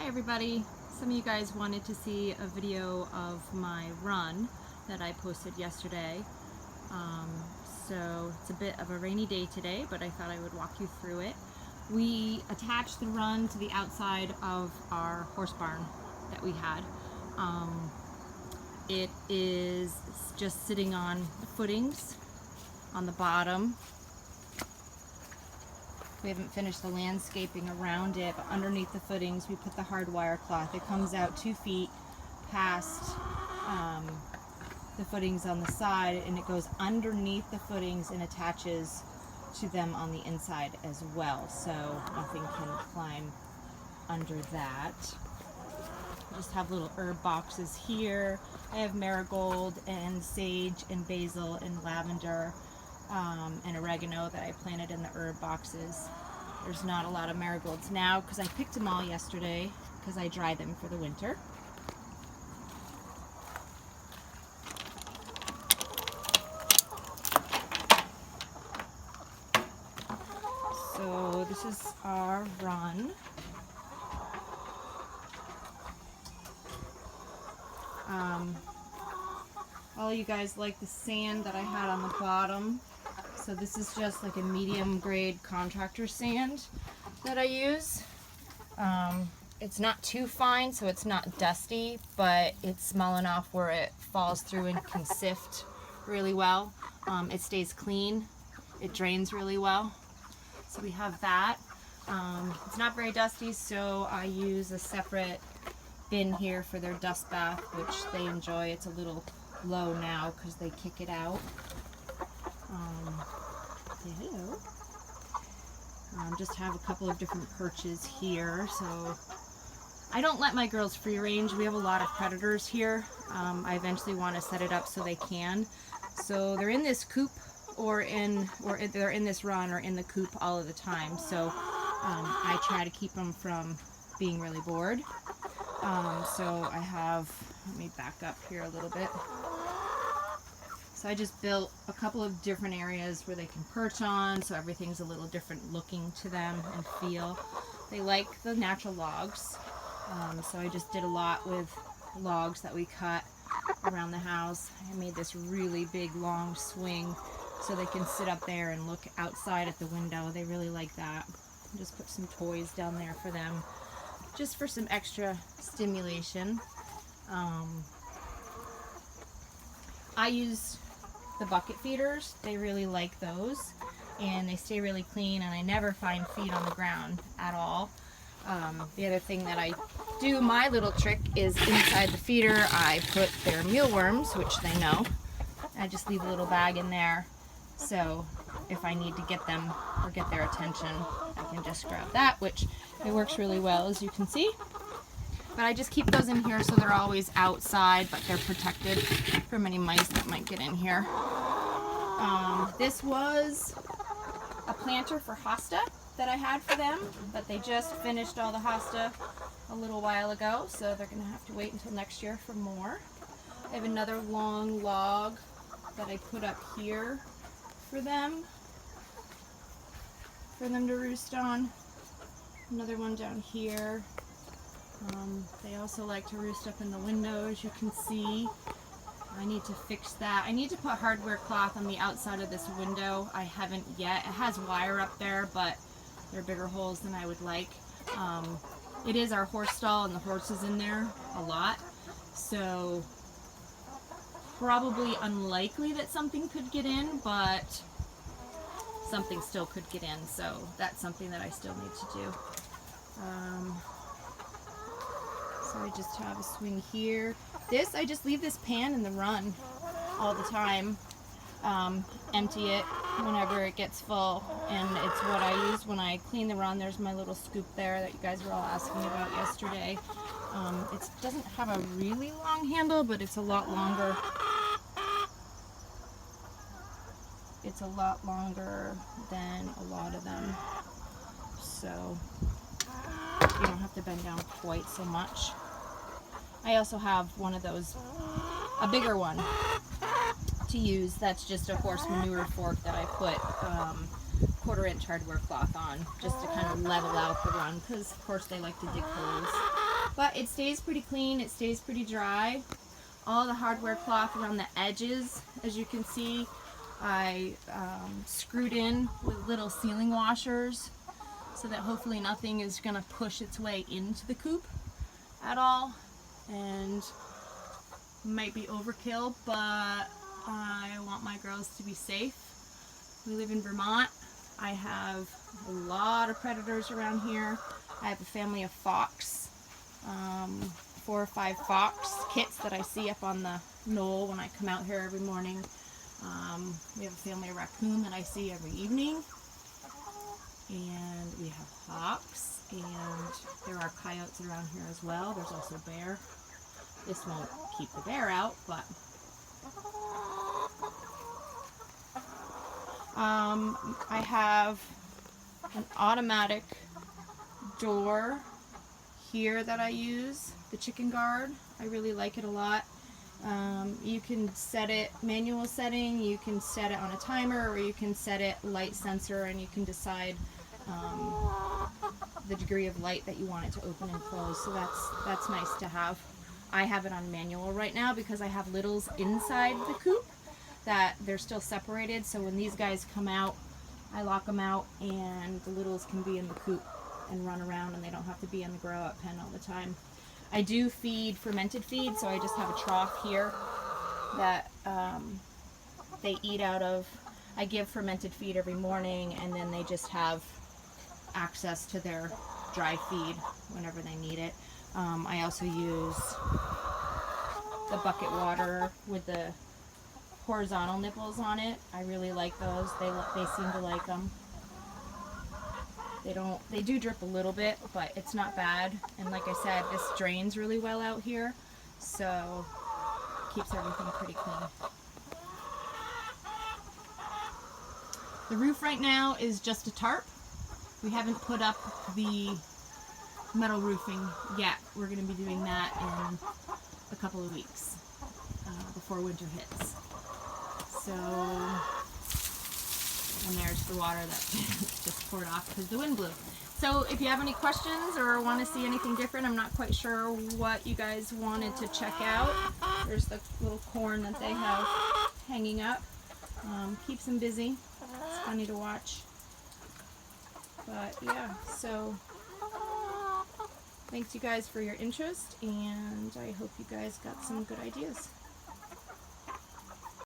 Hi everybody. Some of you guys wanted to see a video of my run that I posted yesterday. So it's a bit of a rainy day today, but I thought I would walk you through it. We attached the run to the outside of our horse barn that we had. It is just sitting on the footings on the bottom. We haven't finished the landscaping around it, but underneath the footings we put the hardwire cloth. It comes out 2 feet past the footings on the side, and it goes underneath the footings and attaches to them on the inside as well, so nothing can climb under that. I just have little herb boxes here. I have marigold and sage and basil and lavender and oregano that I planted in the herb boxes. There's not a lot of marigolds now because I picked them all yesterday because I dry them for the winter. So this is our run. All you guys like the sand that I had on the bottom. So this is just like a medium grade contractor sand that I use. It's not too fine, so it's not dusty, but it's small enough where it falls through and can sift really well. It stays clean. It drains really well. So we have that. It's not very dusty, so I use a separate bin here for their dust bath, which they enjoy. It's a little low now because they kick it out. Hello. Just have a couple of different perches here. So I don't let my girls free range. We have a lot of predators here. I eventually want to set it up so they can. So they're in this coop or they're in this run or in the coop all of the time. So I try to keep them from being really bored. So I have, let me back up here a little bit. So I just built a couple of different areas where they can perch on, so everything's a little different looking to them and feel. They like the natural logs, so I just did a lot with logs that we cut around the house. I made this really big long swing so they can sit up there and look outside at the window. They really like that. Just put some toys down there for them, just for some extra stimulation. I use the bucket feeders. They really like those, and they stay really clean, and I never find feed on the ground at all. The other thing that I do, my little trick, is inside the feeder I put their mealworms, which they know. I just leave a little bag in there, so if I need to get them or get their attention, I can just grab that, which it works really well, as you can see. But I just keep those in here so they're always outside, but they're protected from any mice that might get in here. This was a planter for hosta that I had for them, but they just finished all the hosta a little while ago, so they're going to have to wait until next year for more. I have another long log that I put up here for them to roost on. Another one down here. They also like to roost up in the window, as you can see. I need to fix that. I need to put hardware cloth on the outside of this window. I haven't yet. It has wire up there, but they're bigger holes than I would like. It is our horse stall, and the horse is in there a lot, so probably unlikely that something could get in, but something still could get in, so that's something that I still need to do. So I just have a swing here. This, I just leave this pan in the run all the time. Empty it whenever it gets full, and it's what I use when I clean the run. There's my little scoop there that you guys were all asking about yesterday. It doesn't have a really long handle, but it's a lot longer. It's a lot longer than a lot of them, so you don't have to bend down quite so much. I also have one of those, a bigger one to use. That's just a horse manure fork that I put 1/4 inch hardware cloth on, just to kind of level out the run, because of course they like to dig holes. But it stays pretty clean, it stays pretty dry. All the hardware cloth around the edges, as you can see, I screwed in with little sealing washers so that hopefully nothing is going to push its way into the coop at all, and might be overkill, but I want my girls to be safe. We live in Vermont. I have a lot of predators around here. I have a family of fox, 4 or 5 fox kits that I see up on the knoll when I come out here every morning. We have a family of raccoon that I see every evening, and we have hawks, and there are coyotes around here as well. There's also bear. This won't keep the bear out, but I have an automatic door here that I use, the chicken guard. I really like it a lot. You can set it manual setting, you can set it on a timer, or you can set it light sensor, and you can decide the degree of light that you want it to open and close. So that's nice to have. I have it on manual right now because I have littles inside the coop that they're still separated. So when these guys come out, I lock them out, and the littles can be in the coop and run around, and they don't have to be in the grow-out pen all the time. I do feed fermented feed, so I just have a trough here that they eat out of. I give fermented feed every morning, and then they just have access to their dry feed whenever they need it. I also use the bucket water with the horizontal nipples on it. I really like those. They seem to like them. They do drip a little bit, but it's not bad. And like I said, this drains really well out here, so keeps everything pretty clean. The roof right now is just a tarp. We haven't put up the metal roofing yet. We're going to be doing that in a couple of weeks before winter hits. So, and there's the water that just poured off because the wind blew. So if you have any questions or want to see anything different, I'm not quite sure what you guys wanted to check out. There's the little corn that they have hanging up. Keeps them busy. It's funny to watch. But yeah, so thanks you guys for your interest, and I hope you guys got some good ideas.